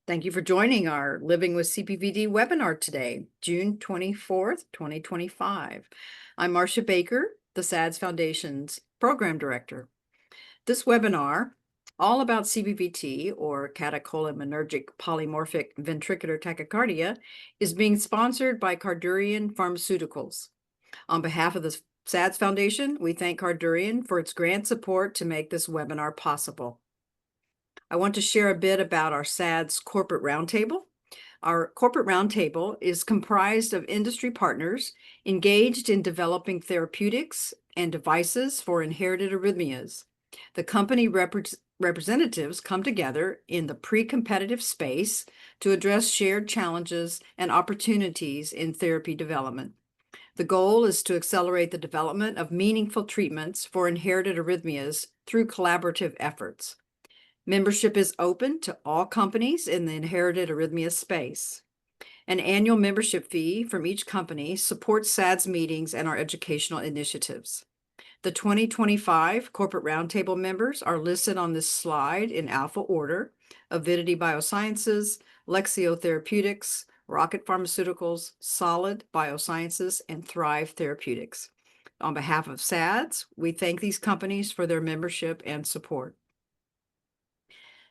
Thank you for joining our Living with CPVT webinar today, June 24th, 2025. I'm Marcia Baker, the SADS Foundation's Program Director. This webinar, all about CPVT, or catecholaminergic polymorphic ventricular tachycardia, is being sponsored by Cardurian Pharmaceuticals. On behalf of the SADS Foundation, we thank Cardurian for its grant support to make this webinar possible. I want to share a bit about our SADS Corporate Roundtable. Our Corporate Roundtable is comprised of industry partners engaged in developing therapeutics and devices for inherited arrhythmias. The company representatives come together in the pre-competitive space to address shared challenges and opportunities in therapy development. The goal is to accelerate the development of meaningful treatments for inherited arrhythmias through collaborative efforts. Membership is open to all companies in the inherited arrhythmia space. An annual membership fee from each company supports SADS meetings and our educational initiatives. The 2025 Corporate Roundtable members are listed on this slide in alpha order: Avidity Biosciences, Lexeo Therapeutics, Rocket Pharmaceuticals, Solid Biosciences, and Thrive Therapeutics. On behalf of SADS, we thank these companies for their membership and support.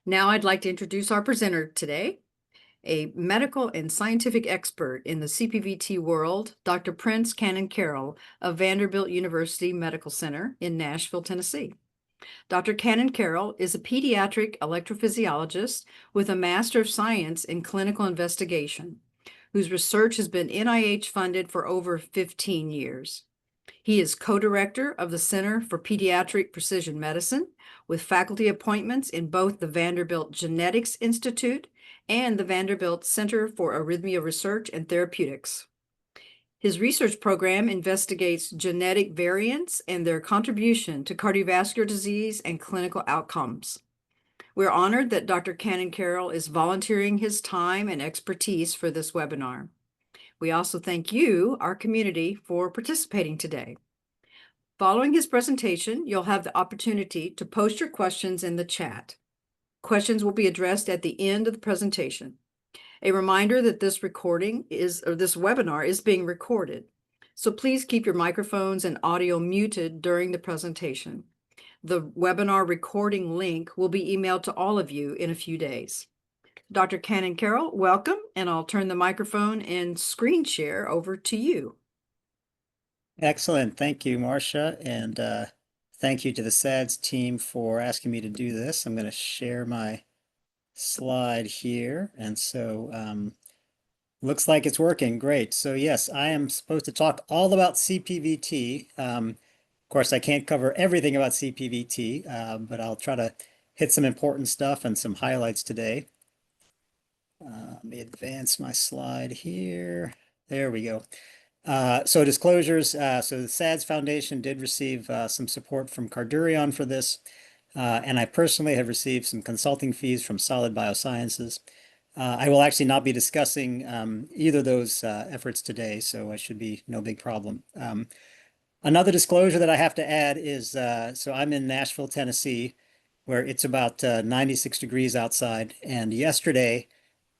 Now I'd like to introduce our presenter today, a medical and scientific expert in the CPVT world, Dr. Prince Kannankeril of Vanderbilt University Medical Center in Nashville, Tennessee. Dr. Kannankeril is a pediatric electrophysiologist with a Master of Science in Clinical Investigation, whose research has been NIH funded for over 15 years. He is co-director of the Center for Pediatric Precision Medicine, with faculty appointments in both the Vanderbilt Genetics Institute and the Vanderbilt Center for Arrhythmia Research and Therapeutics. His research program investigates genetic variants and their contribution to cardiovascular disease and clinical outcomes. We're honored that Dr. Kannankeril is volunteering his time and expertise for this webinar. We also thank you, our community, for participating today. Following his presentation, you'll have the opportunity to post your questions in the chat. Questions will be addressed at the end of the presentation. A reminder that this webinar is being recorded, so please keep your microphones and audio muted during the presentation. The webinar recording link will be emailed to all of you in a few days. Dr. Kannankeril, welcome, and I'll turn the microphone and screen share over to you. Excellent. Thank you, Marcia, and thank you to the SADS team for asking me to do this. I'm going to share my slide here, and so looks like it's working. Great. So yes, I am supposed to talk all about CPVT. Of course, I can't cover everything about CPVT, but I'll try to hit some important stuff and some highlights today. Let me advance my slide here. There we go. So disclosures, so the SADS Foundation did receive some support from Cardurion for this, and I personally have received some consulting fees from Solid Biosciences. I will actually not be discussing either of those efforts today, so it should be no big problem. Another disclosure that I have to add is, so I'm in Nashville, Tennessee, where it's about 96 degrees outside, and yesterday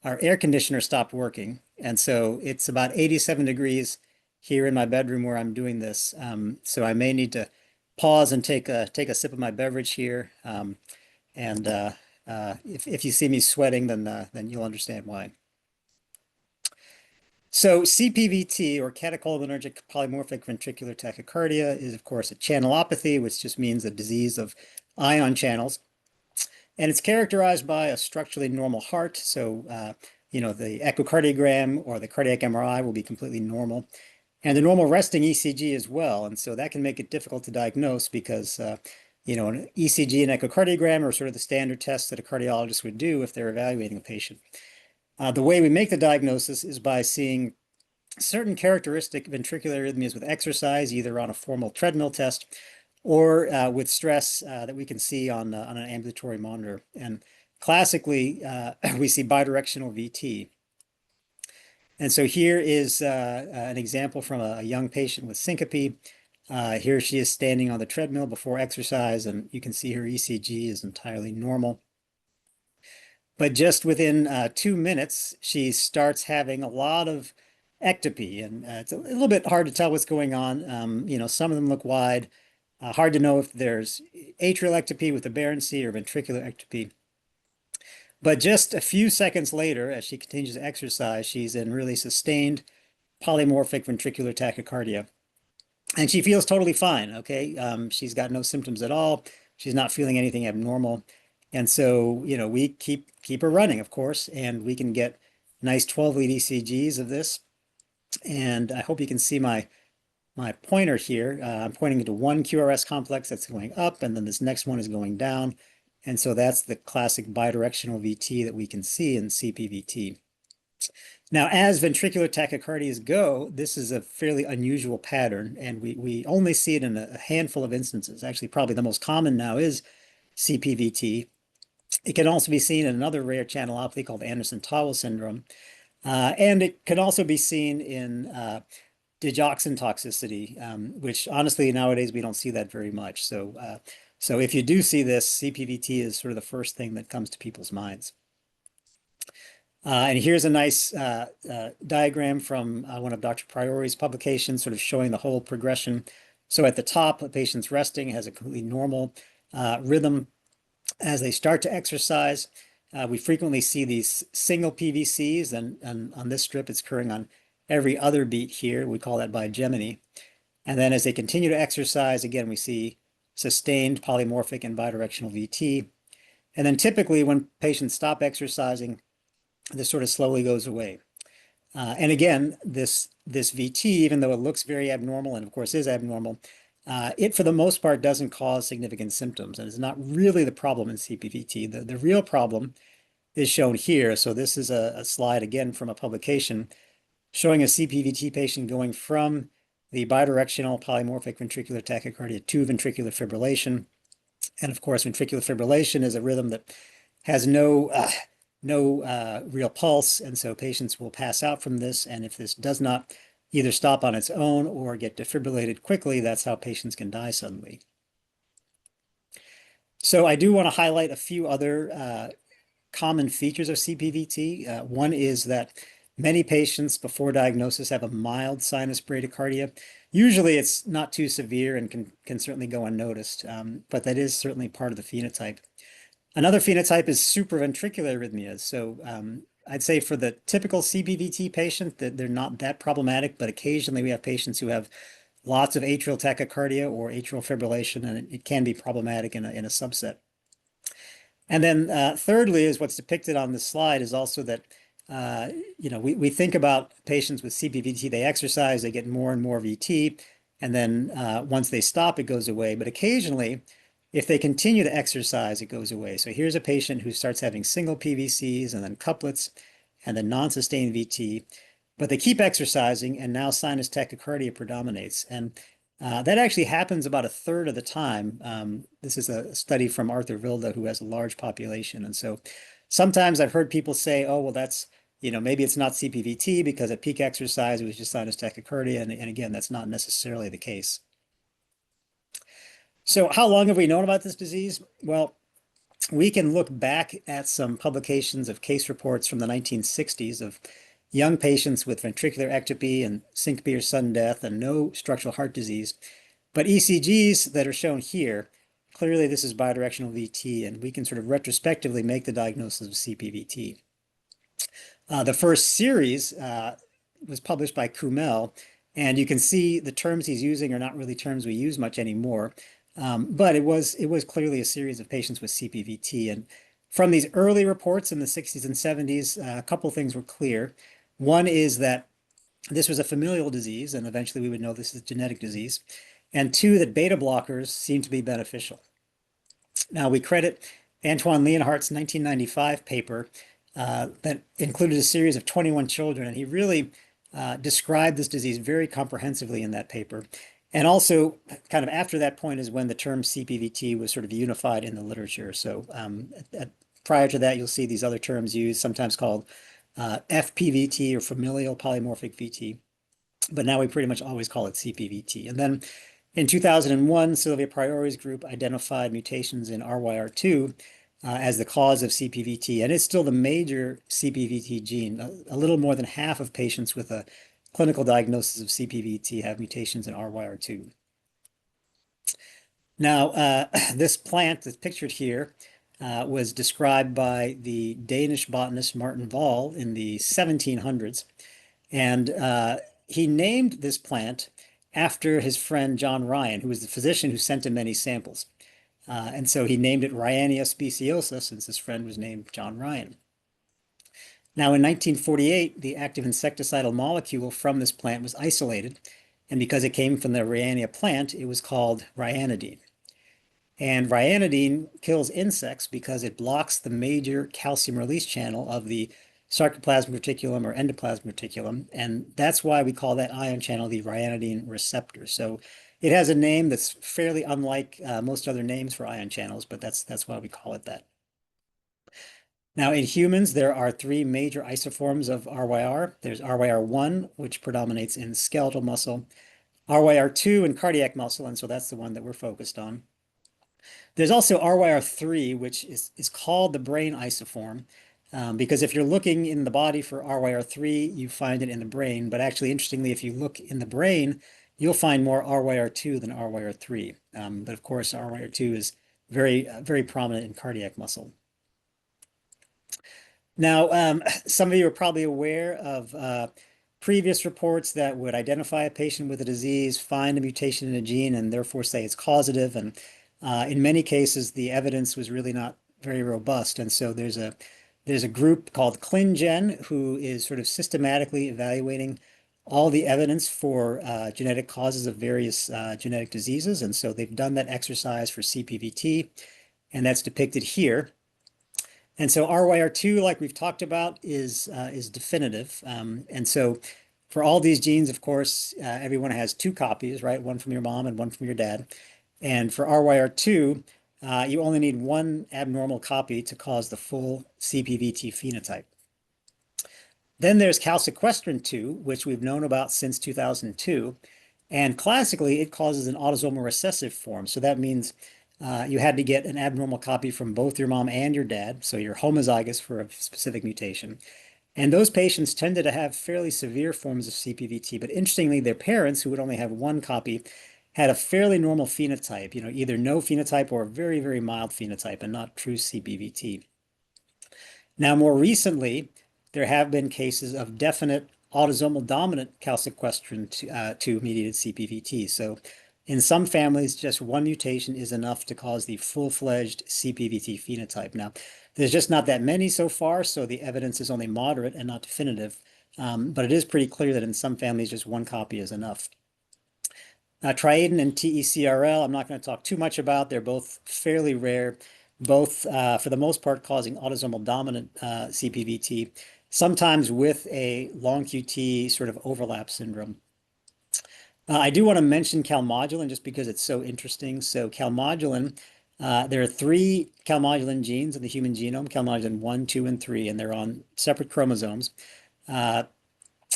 our air conditioner stopped working, and so it's about 87 degrees here in my bedroom where I'm doing this. So I may need to pause and take a sip of my beverage here. If you see me sweating, then you'll understand why. So CPVT, or catecholaminergic polymorphic ventricular tachycardia, is of course a channelopathy, which just means a disease of ion channels. And it's characterized by a structurally normal heart. So, the echocardiogram or the cardiac MRI will be completely normal, and the normal resting ECG as well. And so that can make it difficult to diagnose because, an ECG and echocardiogram are sort of the standard tests that a cardiologist would do if they're evaluating a patient. The way we make the diagnosis is by seeing certain characteristic ventricular arrhythmias with exercise, either on a formal treadmill test or with stress that we can see on an ambulatory monitor. And classically, we see bidirectional VT. And so here is an example from a young patient with syncope. Here she is standing on the treadmill before exercise, and you can see her ECG is entirely normal. But just within 2 minutes, she starts having a lot of ectopy, and it's a little bit hard to tell what's going on. Some of them look wide. Hard to know if there's atrial ectopy with aberrancy or ventricular ectopy. But just a few seconds later, as she continues to exercise, she's in really sustained polymorphic ventricular tachycardia. And she feels totally fine, okay? She's got no symptoms at all. She's not feeling anything abnormal. And so, we keep her running, of course, and we can get nice 12-lead ECGs of this. And I hope you can see my pointer here. I'm pointing to one QRS complex that's going up, and then this next one is going down. And so that's the classic bidirectional VT that we can see in CPVT. Now, as ventricular tachycardias go, this is a fairly unusual pattern, and we only see it in a handful of instances. Actually, probably the most common now is CPVT. It can also be seen in another rare channelopathy called Anderson-Tawil syndrome. And it can also be seen in digoxin toxicity, which honestly nowadays we don't see that very much. So if you do see this, CPVT is sort of the first thing that comes to people's minds. And here's a nice diagram from one of Dr. Priori's publications, sort of showing the whole progression. So at the top, a patient's resting, has a completely normal rhythm. As they start to exercise, we frequently see these single PVCs, and on this strip, it's occurring on every other beat here. We call that bigeminy. And then as they continue to exercise, again, we see sustained polymorphic and bidirectional VT. And then typically when patients stop exercising, this sort of slowly goes away. And again, this VT, even though it looks very abnormal and of course is abnormal, it for the most part doesn't cause significant symptoms, and it's not really the problem in CPVT. The real problem is shown here. So this is a slide again from a publication showing a CPVT patient going from the bidirectional polymorphic ventricular tachycardia to ventricular fibrillation. And of course, ventricular fibrillation is a rhythm that has no real pulse, and so patients will pass out from this. And if this does not either stop on its own or get defibrillated quickly, that's how patients can die suddenly. So I do want to highlight a few other common features of CPVT. One is that many patients before diagnosis have a mild sinus bradycardia. Usually it's not too severe and can certainly go unnoticed, but that is certainly part of the phenotype. Another phenotype is supraventricular arrhythmias. So I'd say for the typical CPVT patient that they're not that problematic, but occasionally we have patients who have lots of atrial tachycardia or atrial fibrillation, and it can be problematic in a subset. And then thirdly is what's depicted on this slide is also that, we think about patients with CPVT, they exercise, they get more and more VT, and then once they stop, it goes away. But occasionally, if they continue to exercise, it goes away. So here's a patient who starts having single PVCs and then couplets and then non-sustained VT, but they keep exercising and now sinus tachycardia predominates. And that actually happens about a third of the time. This is a study from Arthur Vilda, who has a large population. And so sometimes I've heard people say, oh, well, that's, maybe it's not CPVT because at peak exercise, it was just sinus tachycardia. And again, that's not necessarily the case. So how long have we known about this disease? Well, we can look back at some publications of case reports from the 1960s of young patients with ventricular ectopy and syncope or sudden death and no structural heart disease. But ECGs that are shown here, clearly this is bidirectional VT, and we can sort of retrospectively make the diagnosis of CPVT. The first series was published by Kumel, and you can see the terms he's using are not really terms we use much anymore. But it was clearly a series of patients with CPVT. And from these early reports in the 60s and 70s, a couple of things were clear. One is that this was a familial disease, and eventually we would know this is a genetic disease. And two, that beta blockers seem to be beneficial. Now, we credit Antoine Leonhardt's 1995 paper that included a series of 21 children, and he really described this disease very comprehensively in that paper. And also, kind of after that point is when the term CPVT was sort of unified in the literature. So prior to that, you'll see these other terms used, sometimes called FPVT or familial polymorphic VT. But now we pretty much always call it CPVT. And then in 2001, Sylvia Priori's group identified mutations in RYR2 as the cause of CPVT, and it's still the major CPVT gene. A little more than half of patients with a clinical diagnosis of CPVT have mutations in RYR2. Now, this plant that's pictured here was described by the Danish botanist Martin Wall in the 1700s. And he named this plant after his friend John Ryan, who was the physician who sent him many samples. And so he named it Ryannia speciosa since his friend was named John Ryan. Now, in 1948, the active insecticidal molecule from this plant was isolated. And because it came from the Ryannia plant, it was called ryanidine. And ryanidine kills insects because it blocks the major calcium release channel of the sarcoplasmic reticulum or endoplasmic reticulum. And that's why we call that ion channel the ryanidine receptor. So it has a name that's fairly unlike most other names for ion channels, but that's why we call it that. Now, in humans, there are three major isoforms of RYR. There's RYR1, which predominates in skeletal muscle, RYR2 in cardiac muscle, and so that's the one that we're focused on. There's also RYR3, which is called the brain isoform, because if you're looking in the body for RYR3, you find it in the brain. But actually, interestingly, if you look in the brain, you'll find more RYR2 than RYR3. But of course, RYR2 is very prominent in cardiac muscle. Now, some of you are probably aware of previous reports that would identify a patient with a disease, find a mutation in a gene, and therefore say it's causative. And in many cases, the evidence was really not very robust. And so there's a group called ClinGen who is sort of systematically evaluating all the evidence for genetic causes of various genetic diseases. And so they've done that exercise for CPVT, and that's depicted here. And so RYR2, like we've talked about, is definitive. And so for all these genes, of course, everyone has two copies, right? One from your mom and one from your dad. And for RYR2, you only need one abnormal copy to cause the full CPVT phenotype. Then there's calsequestrin 2, which we've known about since 2002. And classically, it causes an autosomal recessive form. So that means you had to get an abnormal copy from both your mom and your dad. So you're homozygous for a specific mutation. And those patients tended to have fairly severe forms of CPVT. But interestingly, their parents, who would only have one copy, had a fairly normal phenotype, either no phenotype or a very mild phenotype and not true CPVT. Now, more recently, there have been cases of definite autosomal dominant calsequestrin 2 mediated CPVT. So in some families, just one mutation is enough to cause the full-fledged CPVT phenotype. Now, there's just not that many so far, so the evidence is only moderate and not definitive. But it is pretty clear that in some families, just one copy is enough. Triaden and TECRL, I'm not going to talk too much about. They're both fairly rare, both for the most part causing autosomal dominant CPVT, sometimes with a long QT sort of overlap syndrome. I do want to mention calmodulin just because it's so interesting. So calmodulin, there are three calmodulin genes in the human genome, calmodulin 1, 2, and 3, and they're on separate chromosomes.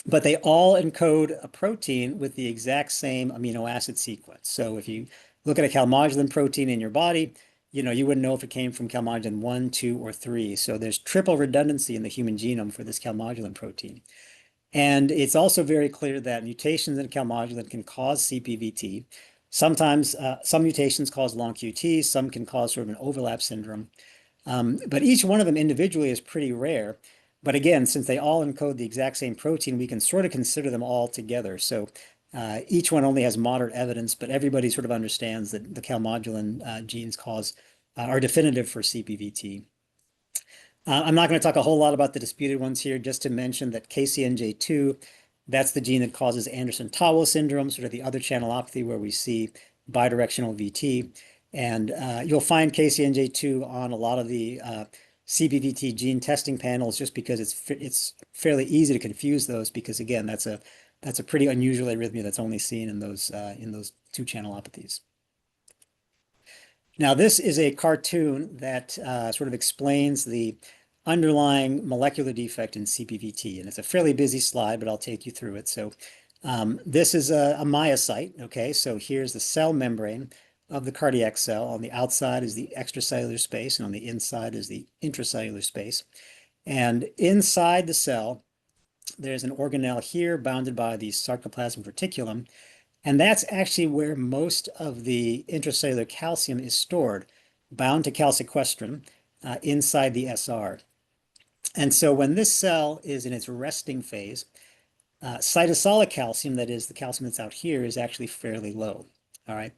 But they all encode a protein with the exact same amino acid sequence. So if you look at a calmodulin protein in your body, you wouldn't know if it came from calmodulin 1, 2, or 3. So there's triple redundancy in the human genome for this calmodulin protein. And it's also very clear that mutations in calmodulin can cause CPVT. Sometimes some mutations cause long QTs, some can cause sort of an overlap syndrome. But each one of them individually is pretty rare. But again, since they all encode the exact same protein, we can sort of consider them all together. So each one only has moderate evidence, but everybody sort of understands that the calmodulin genes are definitive for CPVT. I'm not going to talk a whole lot about the disputed ones here, just to mention that KCNJ2, that's the gene that causes Anderson-Tawil syndrome, sort of the other channelopathy where we see bidirectional VT. And you'll find KCNJ2 on a lot of the CPVT gene testing panels just because it's fairly easy to confuse those because, again, that's a pretty unusual arrhythmia that's only seen in those two channelopathies. Now, this is a cartoon that sort of explains the underlying molecular defect in CPVT. And it's a fairly busy slide, but I'll take you through it. So this is a myocyte, okay? So here's the cell membrane of the cardiac cell. On the outside is the extracellular space, and on the inside is the intracellular space. And inside the cell, there's an organelle here bounded by the sarcoplasmic reticulum, and that's actually where most of the intracellular calcium is stored, bound to calsequestrin inside the SR. And so when this cell is in its resting phase, cytosolic calcium, that is the calcium that's out here, is actually fairly low. All right.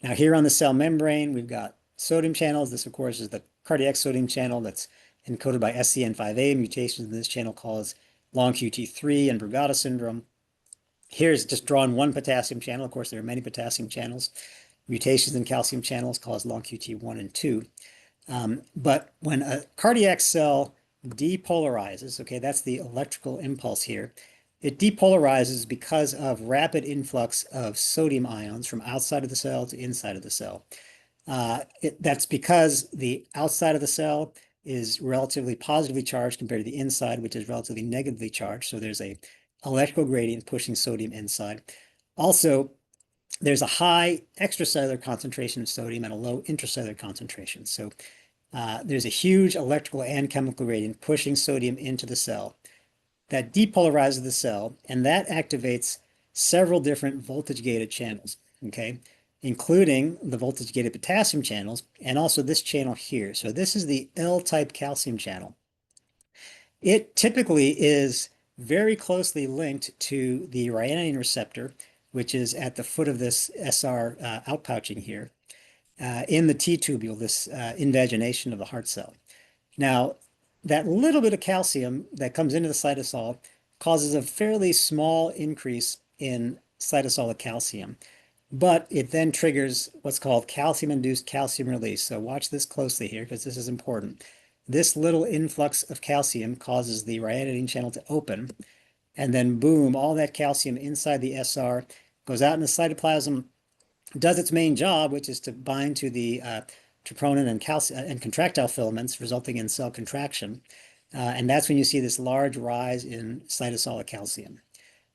Now here on the cell membrane, we've got sodium channels. This, of course, is the cardiac sodium channel that's encoded by SCN5A. Mutations in this channel cause long QT3 and Brugada syndrome. Here's just drawn one potassium channel. Of course, there are many potassium channels. Mutations in calcium channels cause long QT1 and 2. But when a cardiac cell depolarizes, okay, that's the electrical impulse here, it depolarizes because of rapid influx of sodium ions from outside of the cell to inside of the cell. That's because the outside of the cell is relatively positively charged compared to the inside, which is relatively negatively charged. So there's a electrical gradient pushing sodium inside. Also, there's a high extracellular concentration of sodium and a low intracellular concentration. So there's a huge electrical and chemical gradient pushing sodium into the cell that depolarizes the cell, and that activates several different voltage-gated channels, okay, including the voltage-gated potassium channels and also this channel here. So this is the L-type calcium channel. It typically is very closely linked to the ryanodine receptor, which is at the foot of this SR outpouching here, in the T-tubule, this invagination of the heart cell. Now, that little bit of calcium that comes into the cytosol causes a fairly small increase in cytosolic calcium, but it then triggers what's called calcium-induced calcium release. So watch this closely here because this is important. This little influx of calcium causes the ryanodine channel to open, and then boom, all that calcium inside the SR goes out in the cytoplasm, does its main job, which is to bind to the troponin and calcium and contractile filaments, resulting in cell contraction. And that's when you see this large rise in cytosolic calcium.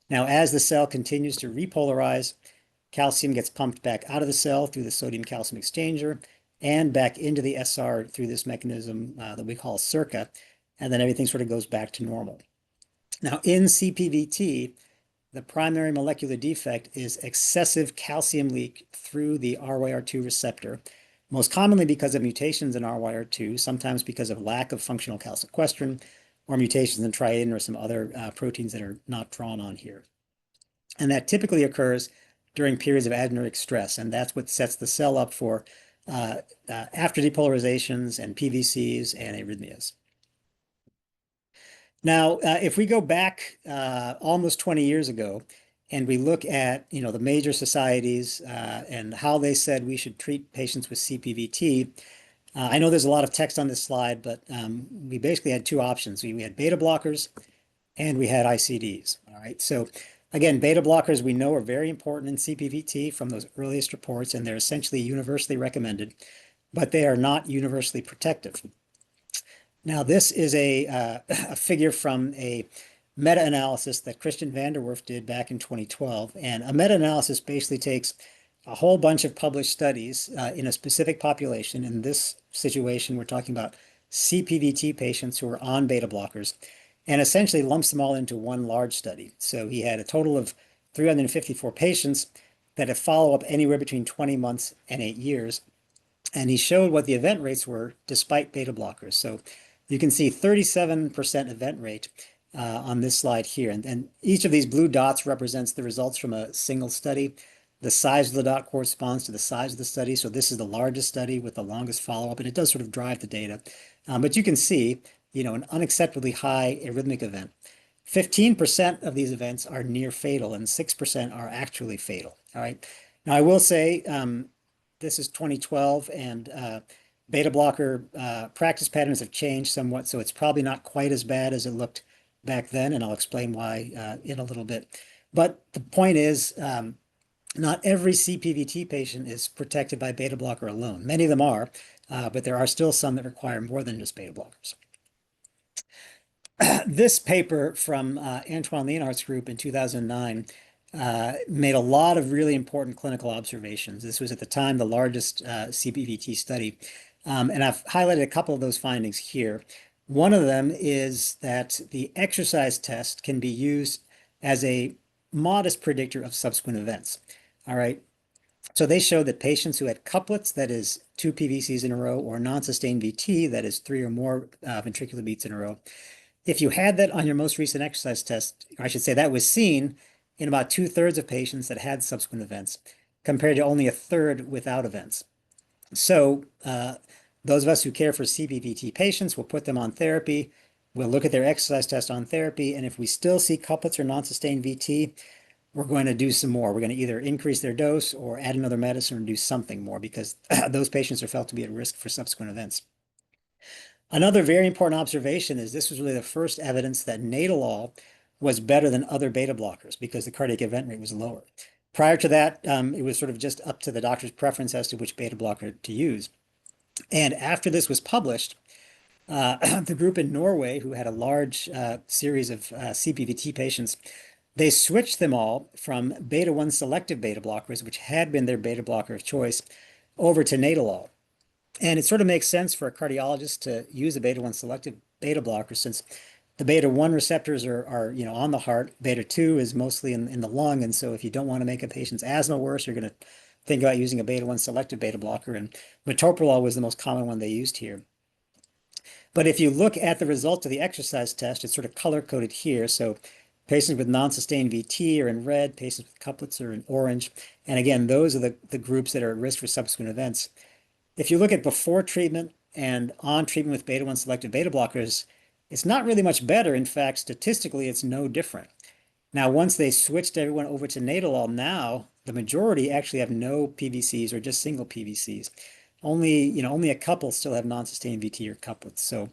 Now, as the cell continues to repolarize, calcium gets pumped back out of the cell through the sodium-calcium exchanger and back into the SR through this mechanism that we call circa, and then everything sort of goes back to normal. Now, in CPVT, the primary molecular defect is excessive calcium leak through the RYR2 receptor, most commonly because of mutations in RYR2, sometimes because of lack of functional calsequestrin, or mutations in triadenine or some other proteins that are not drawn on here. And that typically occurs during periods of adrenergic stress, and that's what sets the cell up for after depolarizations and PVCs and arrhythmias. Now, if we go back almost 20 years ago, and we look at, the major societies and how they said we should treat patients with CPVT, I know there's a lot of text on this slide, but we basically had two options. We had beta blockers and we had ICDs, all right? So again, beta blockers we know are very important in CPVT from those earliest reports, and they're essentially universally recommended, but they are not universally protective. Now, this is a figure from a meta-analysis that Christian Vanderwerf did back in 2012. And a meta-analysis basically takes a whole bunch of published studies in a specific population. In this situation, we're talking about CPVT patients who are on beta blockers, and essentially lumps them all into one large study. So he had a total of 354 patients that have follow-up anywhere between 20 months and 8 years. And he showed what the event rates were despite beta blockers. So you can see 37% event rate on this slide here. And each of these blue dots represents the results from a single study. The size of the dot corresponds to the size of the study. So this is the largest study with the longest follow-up, and it does sort of drive the data. But you can see, an unacceptably high arrhythmic event. 15% of these events are near fatal, and 6% are actually fatal. All right. Now, I will say this is 2012, and beta blocker practice patterns have changed somewhat, so it's probably not quite as bad as it looked back then, and I'll explain why in a little bit. But the point is, not every CPVT patient is protected by beta blocker alone. Many of them are, but there are still some that require more than just beta blockers. This paper from Antoine Leonhardt's group in 2009 made a lot of really important clinical observations. This was at the time the largest CPVT study. And I've highlighted a couple of those findings here. One of them is that the exercise test can be used as a modest predictor of subsequent events. All right. So they showed that patients who had couplets, that is 2 PVCs in a row, or non-sustained VT, that is 3 or more ventricular beats in a row, if you had that on your most recent exercise test, I should say that was seen in about 2/3 of patients that had subsequent events, compared to only 1/3 without events. So those of us who care for CPVT patients will put them on therapy. We'll look at their exercise test on therapy, and if we still see couplets or non-sustained VT, we're going to do some more. We're going to either increase their dose or add another medicine or do something more because those patients are felt to be at risk for subsequent events. Another very important observation is this was really the first evidence that nadolol was better than other beta blockers because the cardiac event rate was lower. Prior to that, it was sort of just up to the doctor's preference as to which beta blocker to use. And after this was published, the group in Norway, who had a large series of CPVT patients, they switched them all from beta-1 selective beta blockers, which had been their beta blocker of choice, over to nadolol. And it sort of makes sense for a cardiologist to use a beta-1 selective beta blocker since the beta-1 receptors are on the heart. Beta-2 is mostly in the lung. And so if you don't want to make a patient's asthma worse, you're going to think about using a beta-1 selective beta blocker. And metoprolol was the most common one they used here. But if you look at the results of the exercise test, it's sort of color-coded here. So patients with non-sustained VT are in red, patients with couplets are in orange. And again, those are the groups that are at risk for subsequent events. If you look at before treatment and on treatment with beta-1 selective beta blockers, it's not really much better. In fact, statistically, it's no different. Now, once they switched everyone over to nadolol, now the majority actually have no PVCs or just single PVCs. Only a couple still have non-sustained VT or couplets. So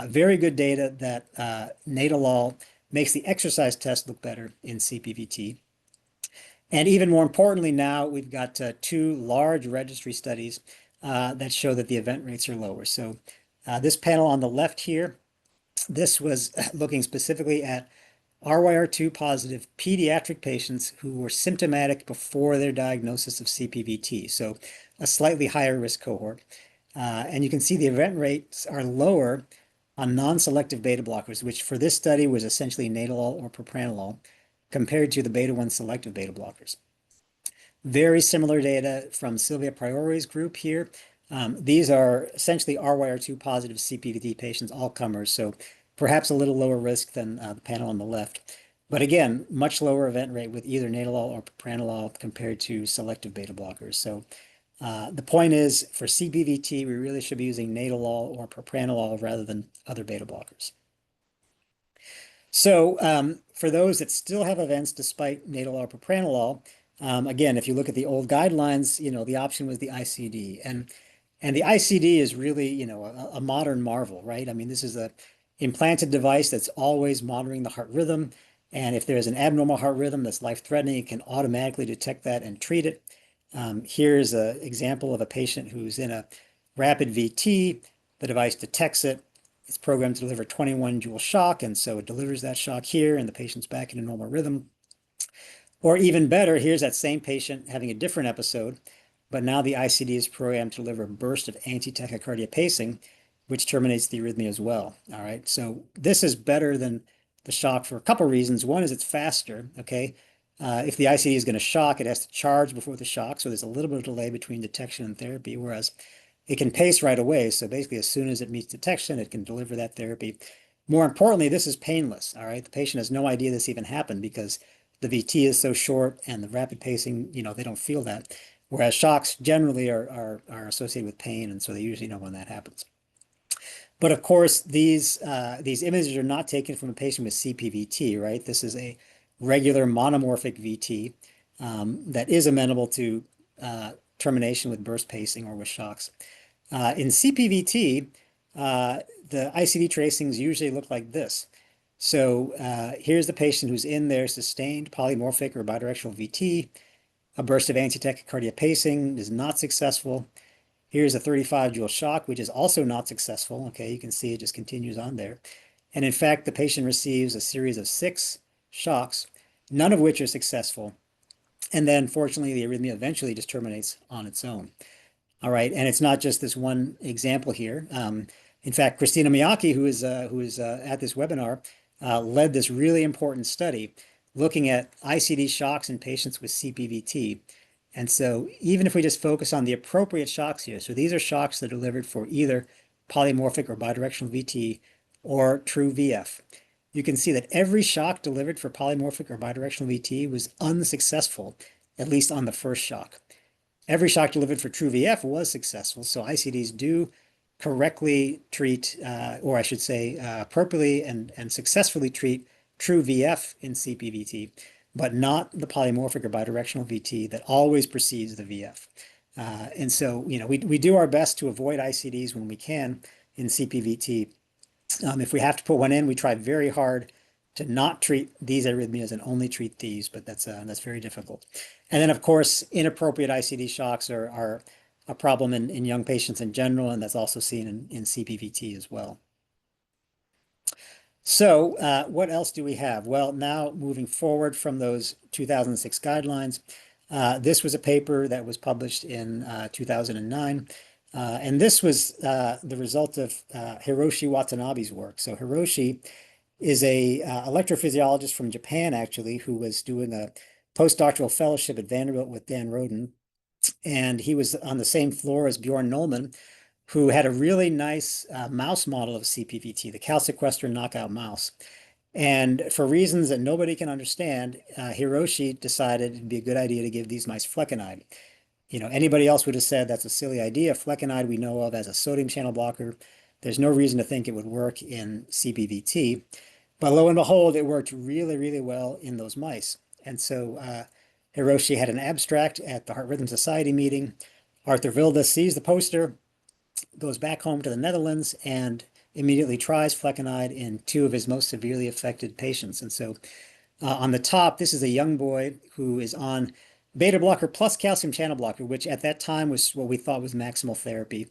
very good data that nadolol makes the exercise test look better in CPVT. And even more importantly, now we've got 2 large registry studies that show that the event rates are lower. So this panel on the left here, this was looking specifically at RYR2 positive pediatric patients who were symptomatic before their diagnosis of CPVT, so a slightly higher risk cohort. And you can see the event rates are lower on non-selective beta blockers, which for this study was essentially nadolol or propranolol, compared to the beta-1 selective beta blockers. Very similar data from Silvia Priori's group here. These are essentially RYR2 positive CPVT patients, all comers, so perhaps a little lower risk than the panel on the left. But again, much lower event rate with either nadolol or propranolol compared to selective beta blockers. So the point is, for CPVT, we really should be using nadolol or propranolol rather than other beta blockers. So for those that still have events despite nadolol or propranolol, again, if you look at the old guidelines, the option was the ICD. And the ICD is really, a modern marvel, right? I mean, this is a implanted device that's always monitoring the heart rhythm. And if there's an abnormal heart rhythm that's life-threatening, it can automatically detect that and treat it. Here's an example of a patient who's in a rapid VT. The device detects it. It's programmed to deliver 21 joule shock, and so it delivers that shock here, and the patient's back in a normal rhythm. Or even better, here's that same patient having a different episode, but now the ICD is programmed to deliver a burst of anti-tachycardia pacing, which terminates the arrhythmia as well. All right, so this is better than the shock for a couple of reasons. One is it's faster, okay? If the ICD is going to shock, it has to charge before the shock, so there's a little bit of delay between detection and therapy, whereas it can pace right away. So basically, as soon as it meets detection, it can deliver that therapy. More importantly, this is painless, all right? The patient has no idea this even happened because the VT is so short and the rapid pacing, they don't feel that. Whereas shocks generally are associated with pain, and so they usually know when that happens. But of course, these images are not taken from a patient with CPVT, right? This is a regular monomorphic VT that is amenable to termination with burst pacing or with shocks. In CPVT, the ICD tracings usually look like this. So here's the patient who's in their sustained polymorphic or bidirectional VT. A burst of anti-tachycardia pacing is not successful. Here's a 35 joule shock, which is also not successful. Okay, you can see it just continues on there. And in fact, the patient receives a series of 6 shocks none of which are successful. And then fortunately, the arrhythmia eventually just terminates on its own. All right, and it's not just this one example here. In fact, Christina Miyake, who is at this webinar, led this really important study looking at ICD shocks in patients with CPVT. And so even if we just focus on the appropriate shocks here, so these are shocks that are delivered for either polymorphic or bidirectional VT or true VF. You can see that every shock delivered for polymorphic or bidirectional VT was unsuccessful, at least on the first shock. Every shock delivered for true VF was successful. So ICDs do correctly treat, or I should say, appropriately and successfully treat true VF in CPVT, but not the polymorphic or bidirectional VT that always precedes the VF. And so, we do our best to avoid ICDs when we can in CPVT. If we have to put one in, we try very hard to not treat these arrhythmias and only treat these, but that's very difficult. And then, of course, inappropriate ICD shocks are a problem in young patients in general, and that's also seen in CPVT as well. So what else do we have? Well, now moving forward from those 2006 guidelines, this was a paper that was published in 2009. And this was the result of Hiroshi Watanabe's work. So Hiroshi is a electrophysiologist from Japan, actually, who was doing a postdoctoral fellowship at Vanderbilt with Dan Roden. And he was on the same floor as Bjorn Nolman, who had a really nice mouse model of CPVT, the calsequester knockout mouse. And for reasons that nobody can understand, Hiroshi decided it'd be a good idea to give these mice flecainide. Anybody else would have said that's a silly idea. Flecainide we know of as a sodium channel blocker. There's no reason to think it would work in CPVT. But lo and behold, it worked really, really well in those mice. And so Hiroshi had an abstract at the Heart Rhythm Society meeting. Arthur Wilde sees the poster, goes back home to the Netherlands, and immediately tries flecainide in 2 of his most severely affected patients. And so on the top, this is a young boy who is on beta blocker plus calcium channel blocker, which at that time was what we thought was maximal therapy.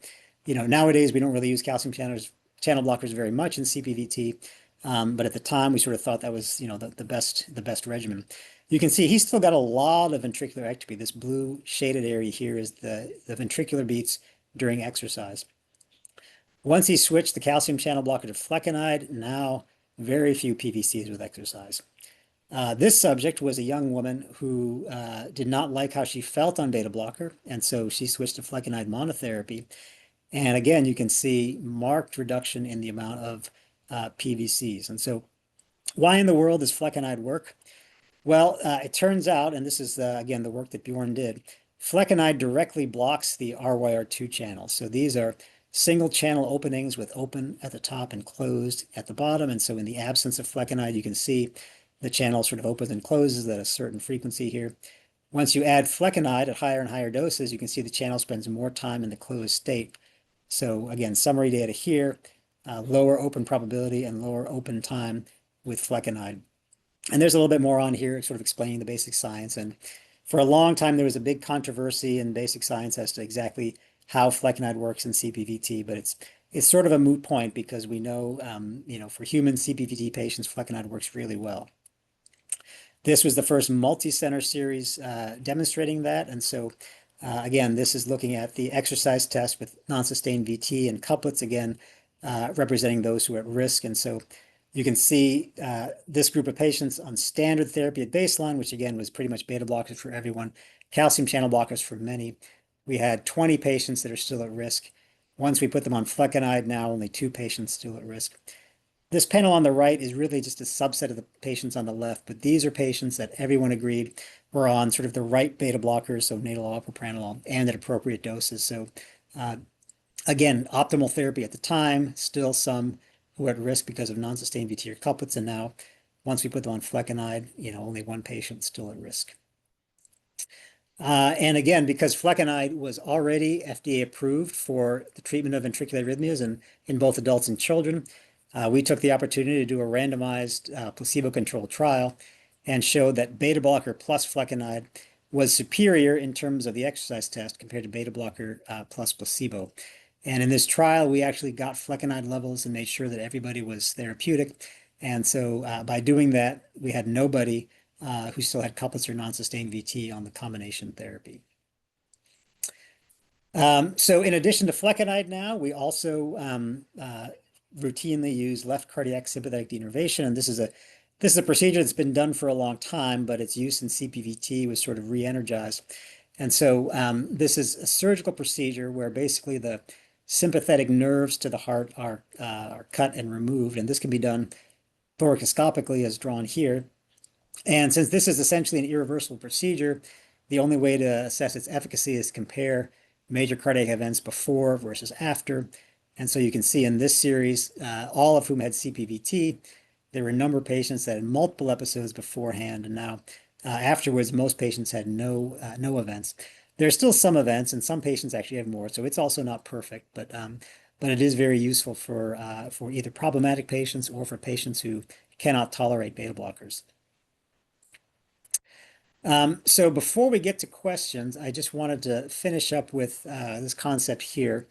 Nowadays we don't really use calcium channel blockers very much in CPVT, but at the time we sort of thought that was the best regimen. You can see he's still got a lot of ventricular ectopy. This blue shaded area here is the ventricular beats during exercise. Once he switched the calcium channel blocker to flecainide, now very few PVCs with exercise. This subject was a young woman who did not like how she felt on beta blocker, and so she switched to flecainide monotherapy. And again, you can see marked reduction in the amount of PVCs. And so why in the world does flecainide work? Well, it turns out, and this is, again, the work that Bjorn did, flecainide directly blocks the RYR2 channel. So these are single channel openings with open at the top and closed at the bottom. And so in the absence of flecainide, you can see the channel sort of opens and closes at a certain frequency here. Once you add flecainide at higher and higher doses, you can see the channel spends more time in the closed state. So again, summary data here, lower open probability and lower open time with flecainide. And there's a little bit more on here sort of explaining the basic science. And for a long time, there was a big controversy in basic science as to exactly how flecainide works in CPVT, but it's sort of a moot point because we know, for human CPVT patients, flecainide works really well. This was the first multi-center series demonstrating that. And so, again, this is looking at the exercise test with non-sustained VT and couplets, again, representing those who are at risk. And so you can see this group of patients on standard therapy at baseline, which again was pretty much beta blockers for everyone, calcium channel blockers for many. We had 20 patients that are still at risk. Once we put them on flecainide, now only 2 patients still at risk. This panel on the right is really just a subset of the patients on the left, but these are patients that everyone agreed were on sort of the right beta blockers, so nadolol, propranolol, and at appropriate doses. So again, optimal therapy at the time, still some who are at risk because of non-sustained VT or couplets, and now once we put them on flecainide, only 1 patient still at risk. And again, because flecainide was already FDA approved for the treatment of ventricular arrhythmias in both adults and children, we took the opportunity to do a randomized placebo-controlled trial and showed that beta blocker plus flecainide was superior in terms of the exercise test compared to beta blocker plus placebo. And in this trial, we actually got flecainide levels and made sure that everybody was therapeutic. And so by doing that, we had nobody who still had couplets or non-sustained VT on the combination therapy. So in addition to flecainide now, we also routinely use left cardiac sympathetic denervation. And this is a procedure that's been done for a long time, but its use in CPVT was sort of re-energized. And so this is a surgical procedure where basically the sympathetic nerves to the heart are cut and removed. And this can be done thoracoscopically as drawn here. And since this is essentially an irreversible procedure, the only way to assess its efficacy is to compare major cardiac events before versus after. And so you can see in this series, all of whom had CPVT, there were a number of patients that had multiple episodes beforehand, and now afterwards, most patients had no events. There are still some events, and some patients actually have more, so it's also not perfect, but it is very useful for either problematic patients or for patients who cannot tolerate beta blockers. So before we get to questions, I just wanted to finish up with this concept here.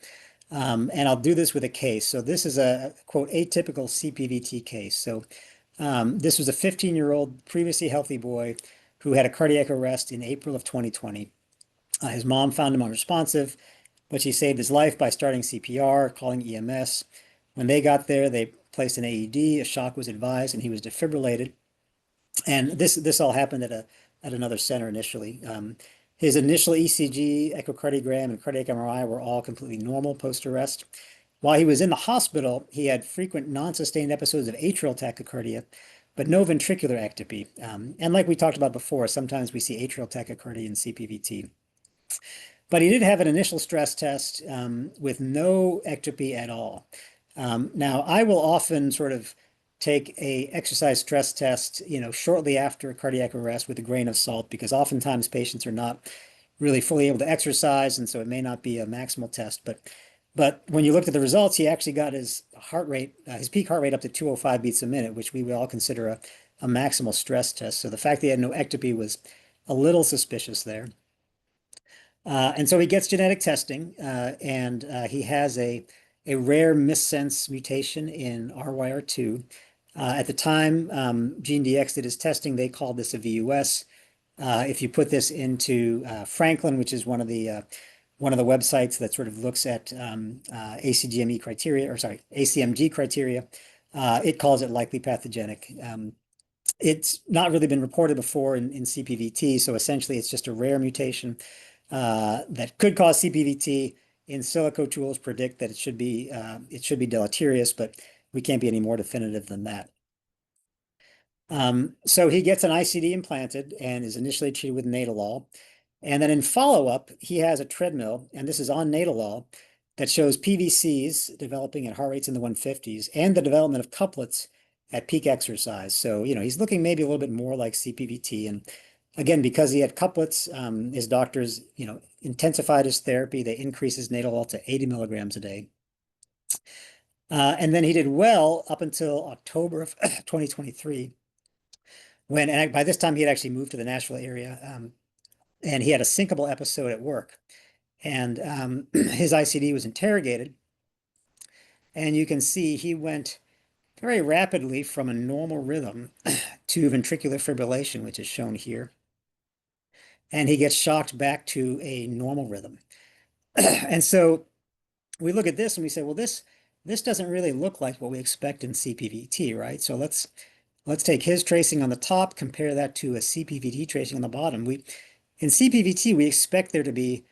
And I'll do this with a case. So this is a, quote, atypical CPVT case. So this was a 15-year-old previously healthy boy who had a cardiac arrest in April of 2020. His mom found him unresponsive, but she saved his life by starting CPR, calling EMS. When they got there, they placed an AED, a shock was advised, and he was defibrillated. And this all happened at another center initially. His initial ECG, echocardiogram, and cardiac MRI were all completely normal post-arrest. While he was in the hospital, he had frequent non-sustained episodes of atrial tachycardia, but no ventricular ectopy. And like we talked about before, sometimes we see atrial tachycardia in CPVT. But he did have an initial stress test with no ectopy at all. Now, I will often sort of take a exercise stress test, shortly after a cardiac arrest with a grain of salt, because oftentimes patients are not really fully able to exercise, and so it may not be a maximal test. But when you looked at the results, he actually got his heart rate, his peak heart rate up to 205 beats a minute, which we would all consider a maximal stress test. So the fact that he had no ectopy was a little suspicious there. And so he gets genetic testing, and he has a rare missense mutation in RYR2. At the time GeneDx did his testing, they called this a VUS. If you put this into Franklin, which is one of the websites that sort of looks at ACGME criteria, or sorry, ACMG criteria, it calls it likely pathogenic. It's not really been reported before in CPVT, so essentially it's just a rare mutation that could cause CPVT. In silico tools predict that it should be deleterious, but we can't be any more definitive than that. So he gets an ICD implanted and is initially treated with nadolol. And then in follow-up, he has a treadmill, and this is on nadolol, that shows PVCs developing at heart rates in the 150s and the development of couplets at peak exercise. So, he's looking maybe a little bit more like CPVT. And again, because he had couplets, his doctors, intensified his therapy. They increased his nadolol to 80 milligrams a day. And then he did well up until October of 2023, and by this time he had actually moved to the Nashville area, and he had a syncopal episode at work. And his ICD was interrogated, and you can see he went very rapidly from a normal rhythm to ventricular fibrillation, which is shown here. And he gets shocked back to a normal rhythm. And so we look at this and we say, well, this doesn't really look like what we expect in CPVT, right? So let's take his tracing on the top, compare that to a CPVT tracing on the bottom. In CPVT, we expect there to be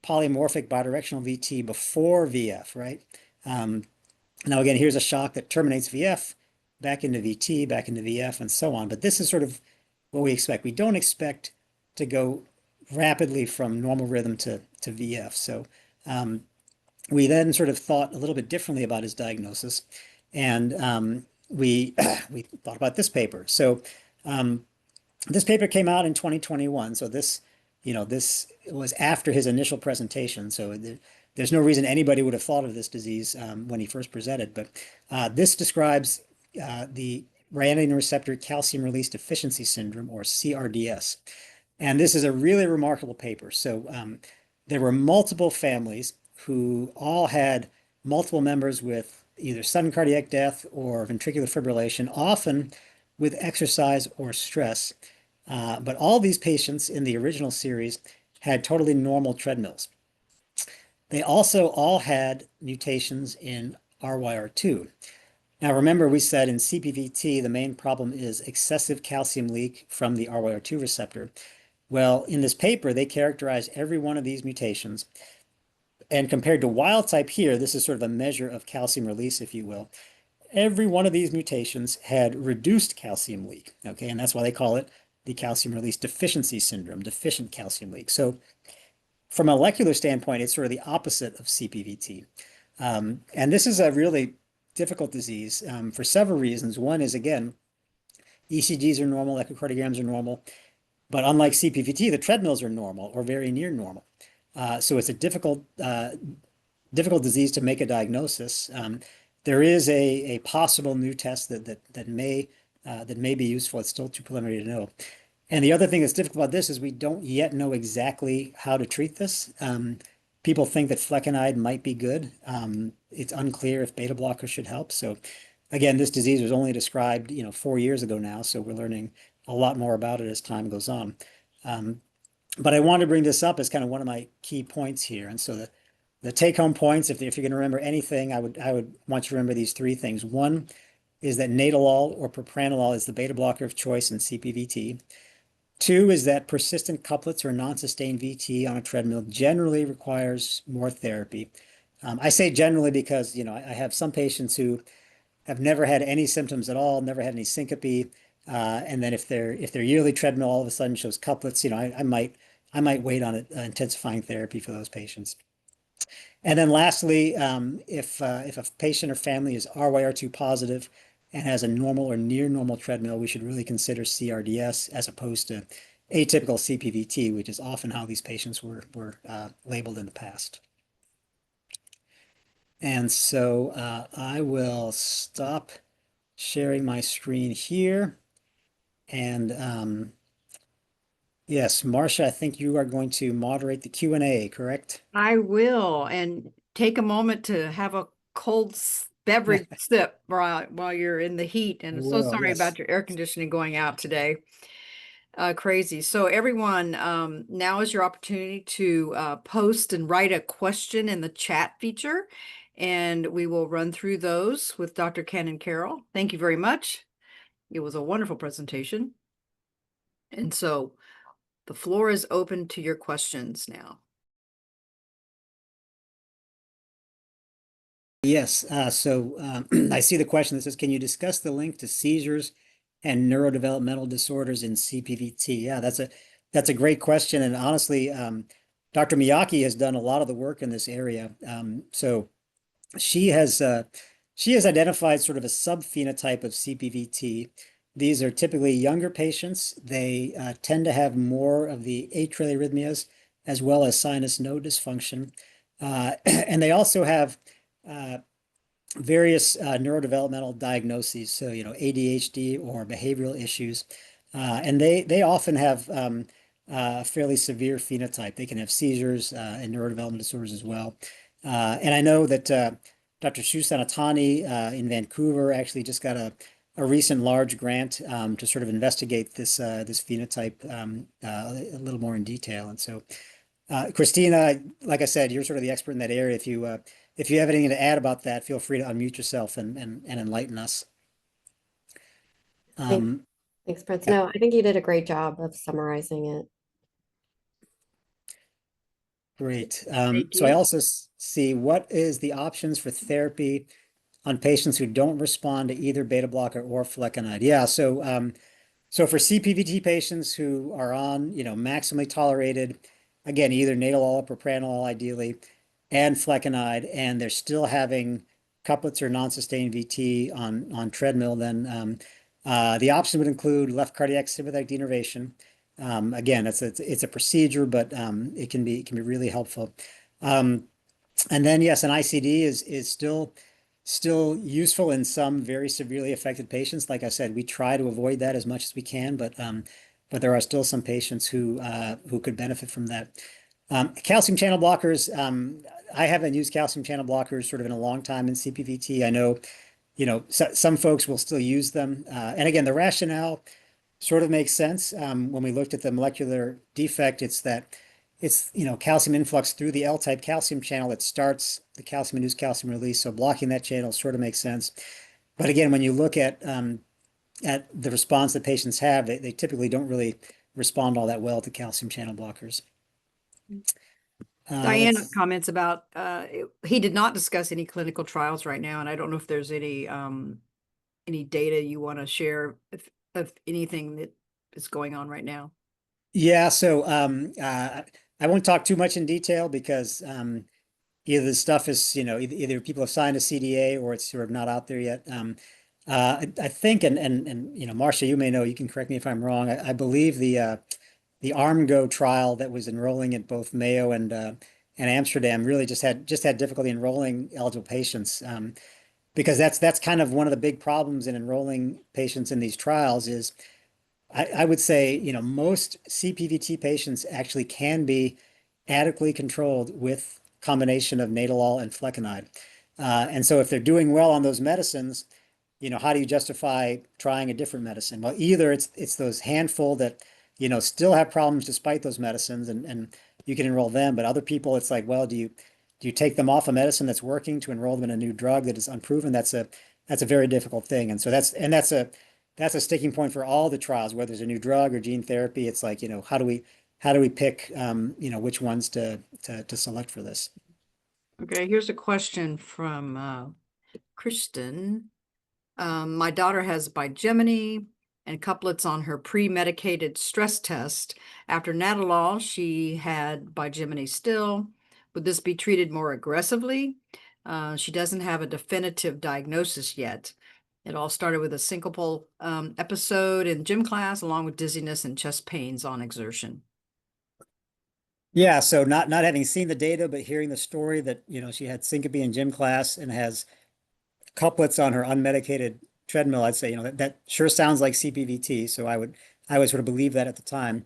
polymorphic bidirectional VT before VF, right? Now, again, here's a shock that terminates VF, back into VT, back into VF, and so on. But this is sort of what we expect. We don't expect to go rapidly from normal rhythm to VF. So we then sort of thought a little bit differently about his diagnosis, and we thought about this paper. So this paper came out in 2021. So this was after his initial presentation. So there's no reason anybody would have thought of this disease when he first presented. But this describes the ryanodine receptor calcium release deficiency syndrome, or CRDS. And this is a really remarkable paper. So there were multiple families who all had multiple members with either sudden cardiac death or ventricular fibrillation, often with exercise or stress. But all these patients in the original series had totally normal treadmills. They also all had mutations in RYR2. Now, remember, we said in CPVT, the main problem is excessive calcium leak from the RYR2 receptor. Well, in this paper, they characterized every one of these mutations. And compared to wild type here, this is sort of a measure of calcium release, if you will. Every one of these mutations had reduced calcium leak. Okay, and that's why they call it the calcium release deficiency syndrome, deficient calcium leak. So from a molecular standpoint, it's sort of the opposite of CPVT. And this is a really difficult disease for several reasons. One is, again, ECGs are normal, echocardiograms are normal, but unlike CPVT, the treadmills are normal or very near normal. So it's a difficult disease to make a diagnosis. There is a possible new test that may be useful. It's still too preliminary to know. And the other thing that's difficult about this is we don't yet know exactly how to treat this. People think that flecainide might be good. It's unclear if beta blockers should help. So again, this disease was only described, 4 years ago now. So we're learning a lot more about it as time goes on. But I want to bring this up as kind of one of my key points here. And so the take-home points, if you're going to remember anything, I would want you to remember these three things. One is that nadolol or propranolol is the beta blocker of choice in CPVT. Two is that persistent couplets or non-sustained VT on a treadmill generally requires more therapy. I say generally because, I have some patients who have never had any symptoms at all, never had any syncope. And then if their yearly treadmill all of a sudden shows couplets, I might wait on it, intensifying therapy for those patients. And then lastly, if a patient or family is RYR2 positive and has a normal or near normal treadmill, we should really consider CRDS as opposed to atypical CPVT, which is often how these patients were labeled in the past. And so I will stop sharing my screen here. And yes, Marcia, I think you are going to moderate the Q&A, correct? I will, and take a moment to have a cold beverage sip while you're in the heat. And I'm so Well, sorry yes. about your air conditioning going out today. Crazy. So everyone, now is your opportunity to post and write a question in the chat feature, and we will run through those with Dr. Kannankeril. Thank you very much. It was a wonderful presentation. And so the floor is open to your questions now. Yes. I see the question that says, can you discuss the link to seizures and neurodevelopmental disorders in CPVT? Yeah, that's a great question. And honestly, Dr. Miyake has done a lot of the work in this area. So she has identified sort of a subphenotype of CPVT. These are typically younger patients. They tend to have more of the atrial arrhythmias as well as sinus node dysfunction. And they also have various neurodevelopmental diagnoses, so ADHD or behavioral issues, and they often have a fairly severe phenotype. They can have seizures and neurodevelopmental disorders as well. And I know that Dr. Shu Sanatani in Vancouver actually just got a recent large grant to sort of investigate this phenotype a little more in detail. And so, Christina, like I said, you're sort of the expert in that area. If you have anything to add about that, feel free to unmute yourself and enlighten us. Thanks, Prince. Yeah. No, I think you did a great job of summarizing it. Great. Thank So I you. also see what is the options for therapy on patients who don't respond to either beta blocker or flecainide. Yeah. So for CPVT patients who are on, maximally tolerated, again, either nadolol or propranolol ideally, and flecainide, and they're still having couplets or non-sustained VT on treadmill, then the option would include left cardiac sympathetic denervation. Again, it's a procedure, but it can be really helpful. And then yes, an ICD is still useful in some very severely affected patients. Like I said, we try to avoid that as much as we can, but there are still some patients who could benefit from that. Calcium channel blockers. I haven't used calcium channel blockers sort of in a long time in CPVT. I know, some folks will still use them. And again, the rationale sort of makes sense. When we looked at the molecular defect, it's that it's, calcium influx through the L-type calcium channel that starts the calcium-induced calcium release. So blocking that channel sort of makes sense. But again, when you look at the response that patients have, they typically don't really respond all that well to calcium channel blockers. Diane comments about he did not discuss any clinical trials right now, and I don't know if there's any data you want to share of anything that is going on right now. Yeah, so I won't talk too much in detail because either the stuff is, either people have signed a CDA or it's sort of not out there yet. I think, and Marcia, you may know, you can correct me if I'm wrong. I believe the ARMGO trial that was enrolling at both Mayo and Amsterdam really just had difficulty enrolling eligible patients, because that's kind of one of the big problems in enrolling patients in these trials is I would say, most CPVT patients actually can be adequately controlled with combination of nadolol and flecainide. And so if they're doing well on those medicines, how do you justify trying a different medicine? Well, either it's those handful that, still have problems despite those medicines and you can enroll them, but other people it's like, well, do you take them off a medicine that's working to enroll them in a new drug that is unproven? That's a very difficult thing. And so that's a sticking point for all the trials, whether it's a new drug or gene therapy. It's like, how do we pick, which ones to select for this? Okay, here's a question from Kristen. My daughter has Bigemini and couplets on her pre-medicated stress test. After nadolol, she had Bigemini still. Would this be treated more aggressively? She doesn't have a definitive diagnosis yet. It all started with a syncopal episode in gym class, along with dizziness and chest pains on exertion. Yeah, so not having seen the data, but hearing the story that, she had syncope in gym class and has couplets on her unmedicated treadmill, I'd say, that sure sounds like CPVT. So I would sort of believe that at the time.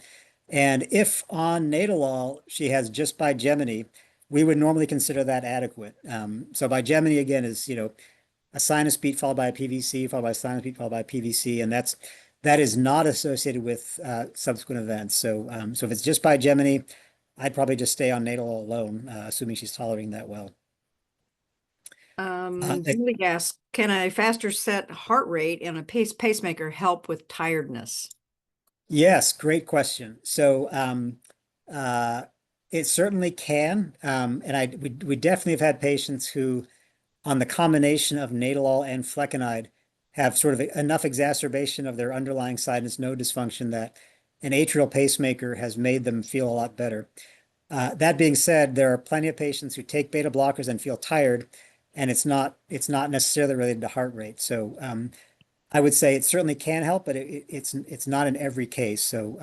And if on nadolol she has just Bigemini, we would normally consider that adequate. So Bigemini again is, a sinus beat followed by a PVC, followed by a sinus beat followed by a PVC, and that is not associated with subsequent events. So so if it's just Bigemini, I'd probably just stay on nadolol alone, assuming she's tolerating that well. Julie asks, can a faster set heart rate and a pacemaker help with tiredness? Yes, great question. So it certainly can. And we definitely have had patients who, on the combination of nadolol and flecainide, have sort of enough exacerbation of their underlying sinus node dysfunction that an atrial pacemaker has made them feel a lot better. That being said, there are plenty of patients who take beta blockers and feel tired, and it's not necessarily related to heart rate. So I would say it certainly can help, but it's not in every case. So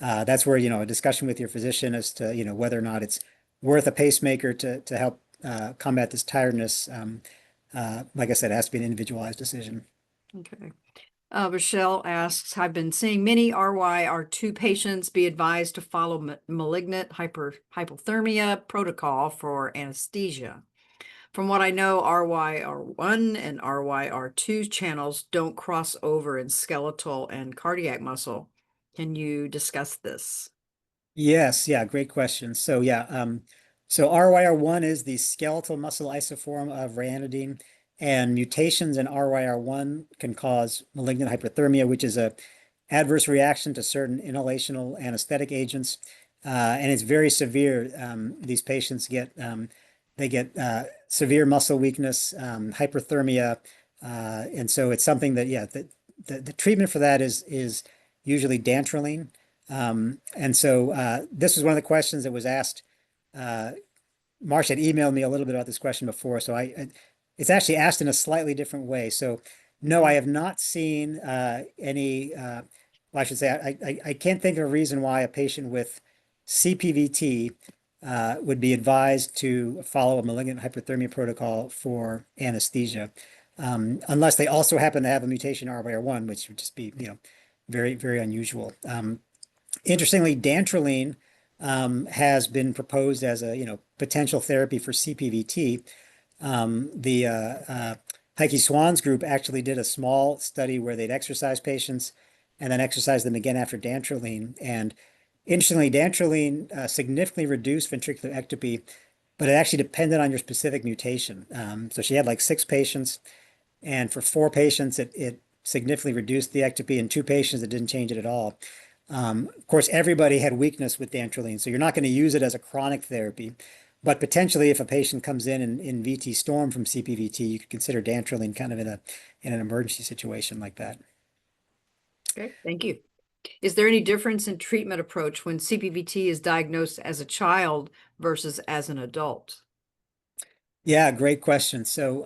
that's where, a discussion with your physician as to, whether or not it's worth a pacemaker to help combat this tiredness. Like I said, it has to be an individualized decision. Okay. Rochelle asks, I've been seeing many RYR2 patients be advised to follow malignant hypothermia protocol for anesthesia. From what I know, RYR1 and RYR2 channels don't cross over in skeletal and cardiac muscle. Can you discuss this? Yes, yeah, great question. So yeah, so RYR1 is the skeletal muscle isoform of ryanodine, and mutations in RYR1 can cause malignant hyperthermia, which is a adverse reaction to certain inhalational anesthetic agents, and it's very severe. These patients get severe muscle weakness, hyperthermia, and so it's something that the treatment for that is usually dantrolene. And so this was one of the questions that was asked. Marcia had emailed me a little bit about this question before, so it's actually asked in a slightly different way. So no, I have not seen any. Well, I should say I can't think of a reason why a patient with CPVT would be advised to follow a malignant hyperthermia protocol for anesthesia, unless they also happen to have a mutation RYR1, which would just be very, very unusual. Interestingly, dantrolene has been proposed as a potential therapy for CPVT. The Heike Swan's group actually did a small study where they'd exercise patients and then exercised them again after dantrolene. And interestingly, dantrolene significantly reduced ventricular ectopy, but it actually depended on your specific mutation. So she had like 6 patients, and for 4 patients, it significantly reduced the ectopy. In 2 patients, it didn't change it at all. Of course, everybody had weakness with dantrolene, so you're not going to use it as a chronic therapy. But potentially, if a patient comes in VT storm from CPVT, you could consider dantrolene kind of in an emergency situation like that. Okay, thank you. Is there any difference in treatment approach when CPVT is diagnosed as a child versus as an adult? Yeah, great question. So,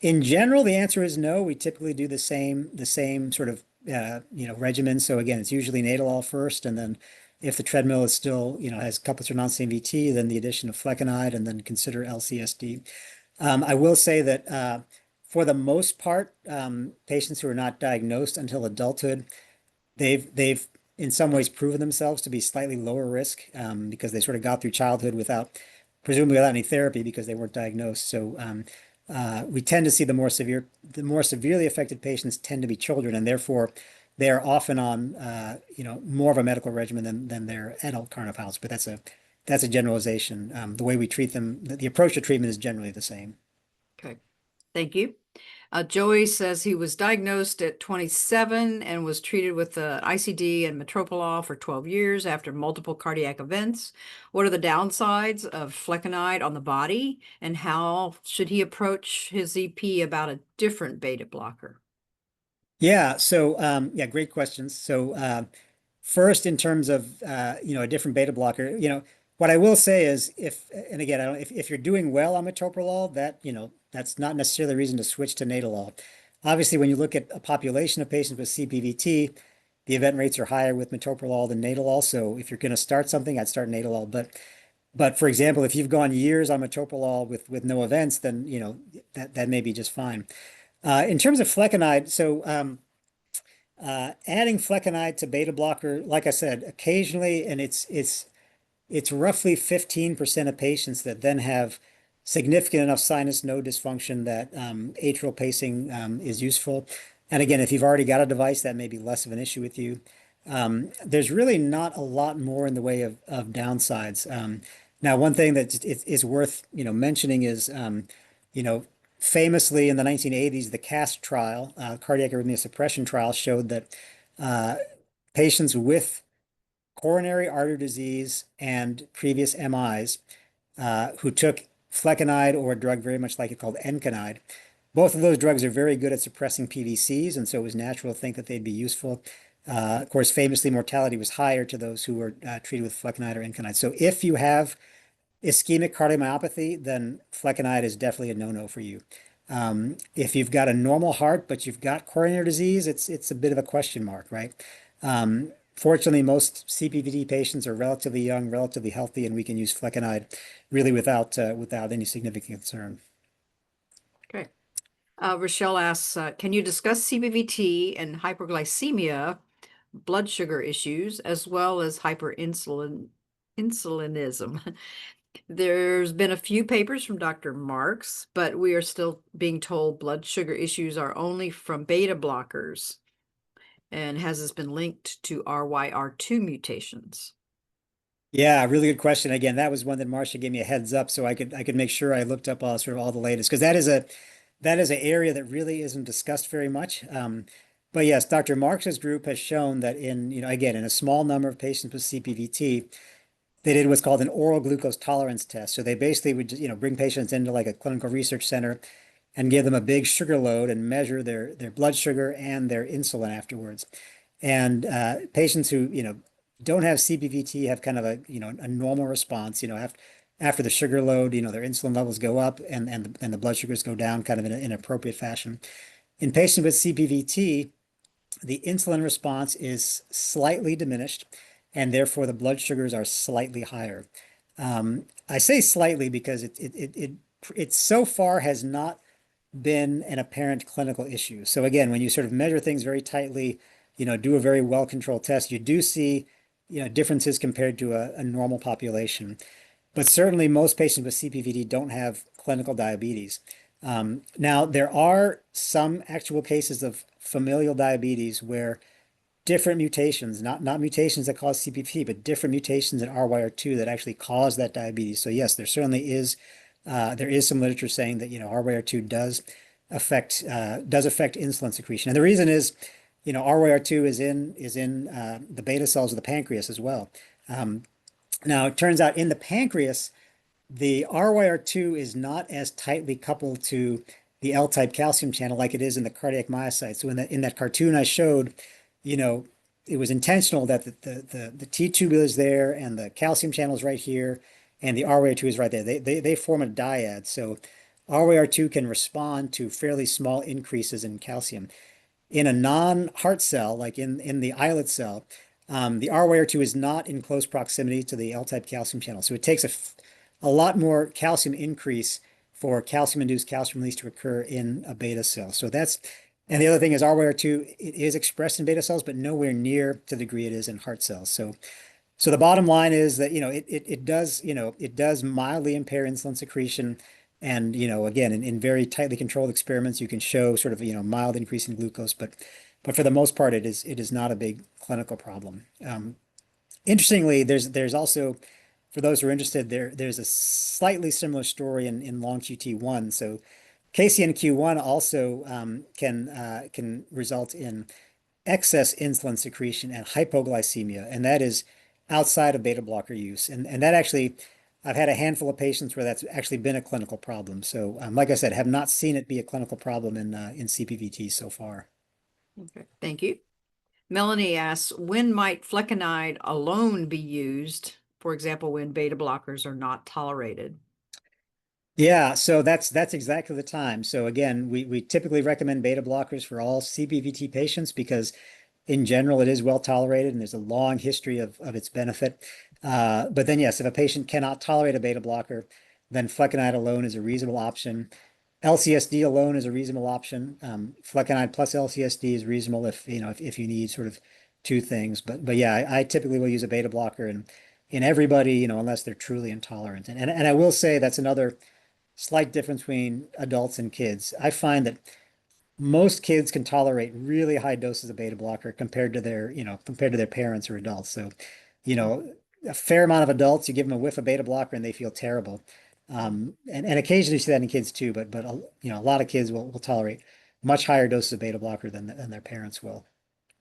in general, the answer is no. We typically do the same sort of regimen. So again, it's usually nadolol first, and then if the treadmill is still has couplets or non-same VT, then the addition of flecainide, and then consider LCSD. I will say that for the most part, patients who are not diagnosed until adulthood, they've in some ways proven themselves to be slightly lower risk because they sort of got through childhood presumably without any therapy because they weren't diagnosed. So we tend to see the more severely affected patients tend to be children, and therefore they are often on more of a medical regimen than their adult carnivals. But that's a generalization. The way we treat them, the approach to treatment is generally the same. Okay, thank you. Joey says he was diagnosed at 27 and was treated with the ICD and metoprolol for 12 years after multiple cardiac events. What are the downsides of flecainide on the body, and how should he approach his EP about a different beta blocker? Yeah. So great questions. So first, in terms of a different beta blocker, what I will say is and again, if you're doing well on metoprolol, that's not necessarily a reason to switch to nadolol. Obviously, when you look at a population of patients with CPVT, the event rates are higher with metoprolol than nadolol. So if you're going to start something, I'd start nadolol. But for example, if you've gone years on metoprolol with no events, then that may be just fine. In terms of flecainide, so adding flecainide to beta blocker, like I said, occasionally, and it's roughly 15% of patients that then have significant enough sinus node dysfunction that atrial pacing is useful. And again, if you've already got a device, that may be less of an issue with you. There's really not a lot more in the way of downsides. Now, one thing that is worth mentioning is famously in the 1980s, the CAST trial, cardiac arrhythmia suppression trial, showed that patients with coronary artery disease and previous MIs who took flecainide or a drug very much like it called encanide, both of those drugs are very good at suppressing PVCs, and so it was natural to think that they'd be useful. Of course, famously, mortality was higher to those who were treated with flecainide or encanide. So if you have ischemic cardiomyopathy, then flecainide is definitely a no-no for you. If you've got a normal heart, but you've got coronary disease, it's a bit of a question mark, right? Fortunately, most CPVT patients are relatively young, relatively healthy, and we can use flecainide really without any significant concern. Okay. Rochelle asks, can you discuss CPVT and hyperglycemia, blood sugar issues, as well as insulinism? There's been a few papers from Dr. Marks, but we are still being told blood sugar issues are only from beta blockers. And has this been linked to RYR2 mutations? Yeah, really good question. Again, that was one that Marcia gave me a heads up so I could make sure I looked up all the latest, because that is an area that really isn't discussed very much. But yes, Dr. Marks's group has shown that in a small number of patients with CPVT, they did what's called an oral glucose tolerance test. So they basically would just, bring patients into like a clinical research center and give them a big sugar load and measure their blood sugar and their insulin afterwards. And patients who, don't have CPVT have kind of a normal response, after the sugar load, their insulin levels go up and the blood sugars go down kind of in an appropriate fashion. In patients with CPVT, the insulin response is slightly diminished, and therefore the blood sugars are slightly higher. I say slightly because it so far has not been an apparent clinical issue. So again, when you sort of measure things very tightly, do a very well-controlled test, you do see, differences compared to a normal population. But certainly most patients with CPVT don't have clinical diabetes. Now, there are some actual cases of familial diabetes where different mutations, not mutations that cause CPVT, but different mutations in RYR2 that actually cause that diabetes. So yes, there certainly is some literature saying that, RYR2 does affect insulin secretion. And the reason is, RYR2 is in the beta cells of the pancreas as well. Now it turns out in the pancreas, the RYR2 is not as tightly coupled to the L-type calcium channel like it is in the cardiac myocytes. So in that cartoon I showed, it was intentional that the T-tubule is there and the calcium channel is right here and the RYR2 is right there. They form a dyad. So RYR2 can respond to fairly small increases in calcium. In a non-heart cell, like in the islet cell, the RYR2 is not in close proximity to the L-type calcium channel. So it takes a lot more calcium increase for calcium-induced calcium release to occur in a beta cell. And the other thing is RYR2, it is expressed in beta cells, but nowhere near to the degree it is in heart cells. So the bottom line is that, it does mildly impair insulin secretion. And, again, in very tightly controlled experiments, you can show sort of, mild increase in glucose, but for the most part, it is not a big clinical problem. Interestingly, there's also, for those who are interested, there's a slightly similar story in long QT1. So KCNQ1 also can result in excess insulin secretion and hypoglycemia, and that is outside of beta blocker use. And that actually, I've had a handful of patients where that's actually been a clinical problem. So, like I said, have not seen it be a clinical problem in CPVT so far. Okay, thank you. Melanie asks, when might flecainide alone be used? For example, when beta blockers are not tolerated. Yeah, so that's exactly the time. So again, we typically recommend beta blockers for all CPVT patients because in general it is well tolerated and there's a long history of its benefit. But then yes, if a patient cannot tolerate a beta blocker, then flecainide alone is a reasonable option. LCSD alone is a reasonable option. Flecainide plus LCSD is reasonable if you need sort of two things. But yeah, I typically will use a beta blocker in everybody, unless they're truly intolerant. And I will say that's another slight difference between adults and kids. I find that most kids can tolerate really high doses of beta blocker compared to their parents or adults. So, a fair amount of adults, you give them a whiff of beta blocker and they feel terrible. And occasionally you see that in kids too, but a lot of kids will tolerate much higher doses of beta blocker than their parents will.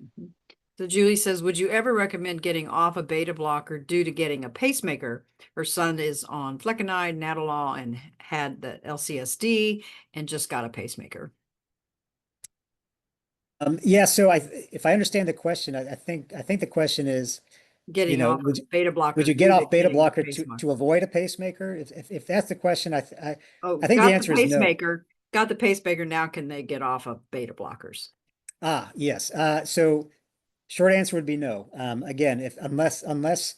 Mhm. So Julie says, would you ever recommend getting off a beta blocker due to getting a pacemaker? Her son is on flecainide, nadolol, and had the LCSD and just got a pacemaker. Yeah, so if I understand the question, I think the question is, Getting off would of beta blocker would you due get to off beta getting a blocker pacemaker. to avoid a pacemaker? If that's the question, I Oh, think got the answer is no. Got the pacemaker. Now can they get off of beta blockers? Yes. So short answer would be no. Again, unless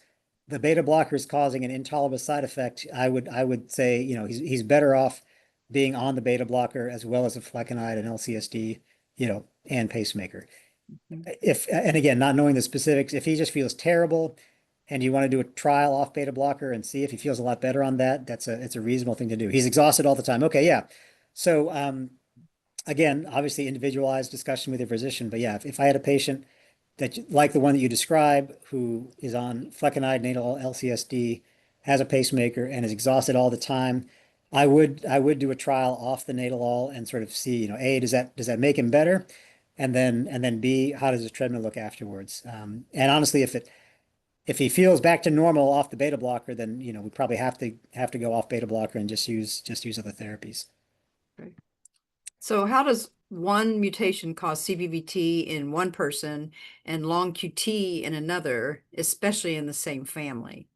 the beta blocker is causing an intolerable side effect, I would say, he's better off being on the beta blocker as well as a flecainide and LCSD, and pacemaker. Mhm. And again, not knowing the specifics, if he just feels terrible and you want to do a trial off beta blocker and see if he feels a lot better on that, it's a reasonable thing to do. He's exhausted all the time. Okay, yeah. So again, obviously individualized discussion with your physician, but yeah, if I had a patient that like the one that you describe, who is on flecainide, nadolol, LCSD, has a pacemaker and is exhausted all the time, I would do a trial off the nadolol and sort of see, A, does that make him better? And then B, how does his treadmill look afterwards? And honestly, if he feels back to normal off the beta blocker, then we probably have to go off beta blocker and just use other therapies. Okay. So how does one mutation cause CPVT in one person and long QT in another, especially in the same family?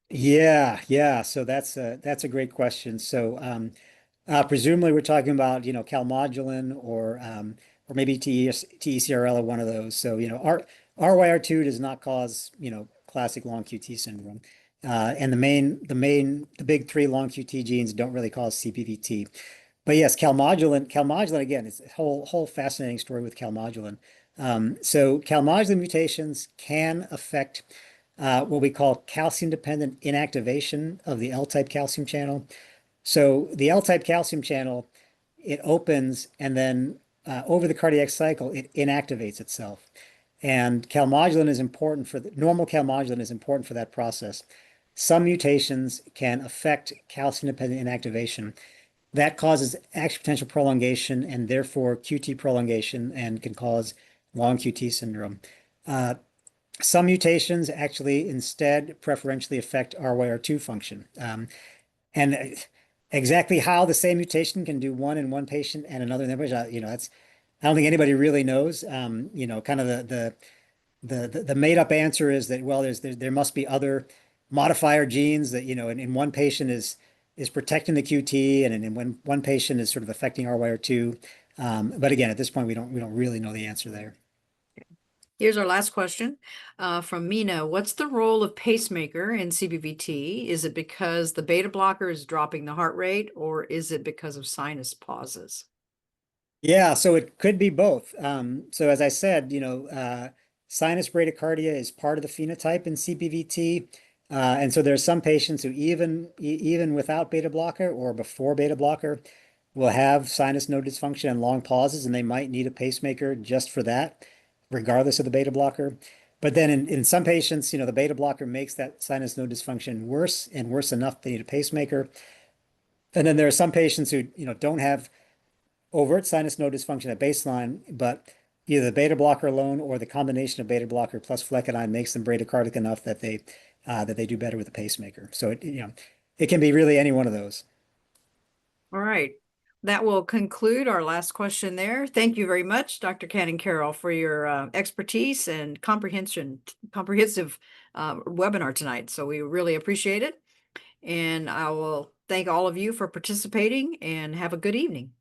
Yeah. So that's a great question. So presumably we're talking about calmodulin or maybe TECRL or one of those. So RYR2 does not cause classic long QT syndrome, and the big three long QT genes don't really cause CPVT. But yes, calmodulin again, it's a whole fascinating story with calmodulin. So calmodulin mutations can affect what we call calcium-dependent inactivation of the L-type calcium channel. So the L-type calcium channel, it opens and then over the cardiac cycle, it inactivates itself. And calmodulin is important for normal calmodulin is important for that process. Some mutations can affect calcium-dependent inactivation. That causes action potential prolongation and therefore QT prolongation and can cause long QT syndrome. Some mutations actually instead preferentially affect RYR2 function. And exactly how the same mutation can do one in one patient and another in the patient, I don't think anybody really knows. Kind of the made up answer is that, well, there must be other modifier genes that, in one patient is protecting the QT, and in one patient is sort of affecting RYR2. But again, at this point, we don't really know the answer there. Here's our last question from Mina. What's the role of pacemaker in CPVT? Is it because the beta blocker is dropping the heart rate, or is it because of sinus pauses? Yeah, so it could be both. So as I said, sinus bradycardia is part of the phenotype in CPVT. And so there are some patients who even without beta blocker or before beta blocker will have sinus node dysfunction and long pauses, and they might need a pacemaker just for that, regardless of the beta blocker. But then in some patients, the beta blocker makes that sinus node dysfunction worse and worse enough they need a pacemaker. And then there are some patients who, don't have overt sinus node dysfunction at baseline, but either the beta blocker alone or the combination of beta blocker plus flecainide makes them bradycardic enough that they do better with a pacemaker. So it can be really any one of those. All right. That will conclude our last question there. Thank you very much, Dr. Kannankeril, for your expertise and comprehensive webinar tonight. So we really appreciate it. And I will thank all of you for participating and have a good evening.